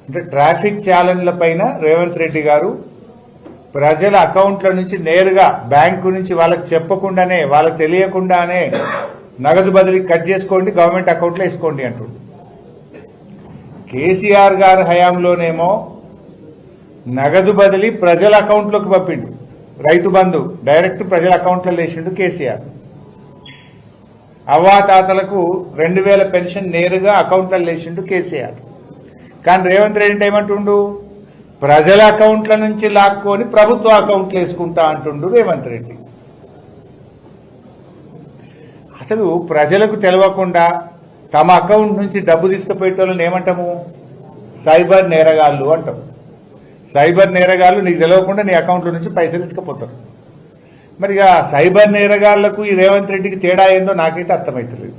అంటే ట్రాఫిక్ ఛాలెంజ్ల పైన రేవంత్ రెడ్డి గారు ప్రజల అకౌంట్ల నుంచి నేరుగా బ్యాంకు నుంచి వాళ్ళకి చెప్పకుండానే వాళ్ళకి తెలియకుండానే నగదు బదిలీ కట్ చేసుకోండి, గవర్నమెంట్ అకౌంట్లో వేసుకోండి అంటుండు. కేసీఆర్ గారి హయాంలోనేమో నగదు బదిలీ ప్రజల అకౌంట్లోకి పంపిండు, రైతు బంధు డైరెక్ట్ ప్రజల అకౌంట్లో వేసిండు కేసీఆర్. అవ్వాతాతలకు 2000 పెన్షన్ నేరుగా అకౌంట్లో వేసిండు కేసీఆర్. కానీ రేవంత్ రెడ్డి ఏమంటుండు, ప్రజల అకౌంట్ల నుంచి లాక్కొని ప్రభుత్వ అకౌంట్లు వేసుకుంటా అంటుండు రేవంత్ రెడ్డి. అసలు ప్రజలకు తెలియకుండా తమ అకౌంట్ నుంచి డబ్బు తీసుకుపోయేటోళ్ళని ఏమంటాము? సైబర్ నేరగాళ్ళు అంటాం. సైబర్ నేరగాళ్ళు నీకు తెలియకుండా నీ అకౌంట్ల నుంచి పైసలు ఎత్తుకపోతారు. మరి సైబర్ నేరగాళ్లకు ఈ రేవంత్ రెడ్డికి తేడా ఏందో నాకైతే అర్థమవుతలేదు.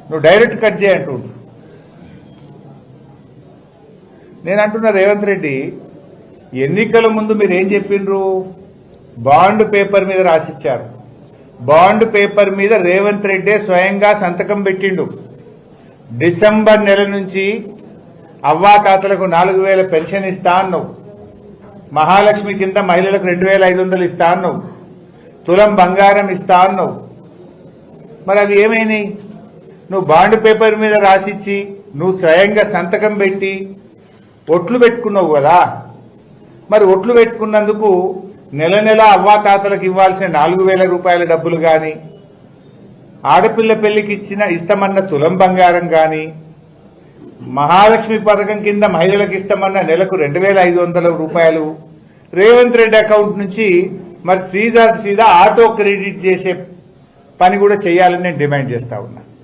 నువ్వు డైరెక్ట్ కట్ చేయంటుండు. నేను అంటున్నా రేవంత్ రెడ్డి, ఎన్నికల ముందు మీరు ఏం చెప్పిండ్రు? బాండ్ పేపర్ మీద రాసిచ్చారు. బాండ్ పేపర్ మీద రేవంత్ రెడ్డి స్వయంగా సంతకం పెట్టిండు. డిసెంబర్ నెల నుంచి అవ్వాతాతలకు 4000 పెన్షన్ ఇస్తా అన్నావు. మహాలక్ష్మి కింద మహిళలకు 2500 ఇస్తా అన్నావు. తులం బంగారం ఇస్తా అన్నావు. మరి అవి ఏమైనాయి? నువ్వు బాండ్ పేపర్ మీద రాసిచ్చి నువ్వు స్వయంగా సంతకం పెట్టి ఒట్లు పెట్టుకున్నావు కదా. మరి ఒట్లు పెట్టుకున్నందుకు నెల నెల అవ్వాతాతలకు ఇవ్వాల్సిన 4000 రూపాయల డబ్బులు కానీ, ఆడపిల్ల పెళ్లికి ఇస్తామన్న తులం బంగారం కానీ, మహాలక్ష్మి పథకం కింద మహిళలకు ఇస్తామన్న నెలకు 2500 రూపాయలు రేవంత్ రెడ్డి అకౌంట్ నుంచి మరి సీదా ఆటో క్రెడిట్ చేసే పని కూడా చేయాలని నేను డిమాండ్ చేస్తా ఉన్నా.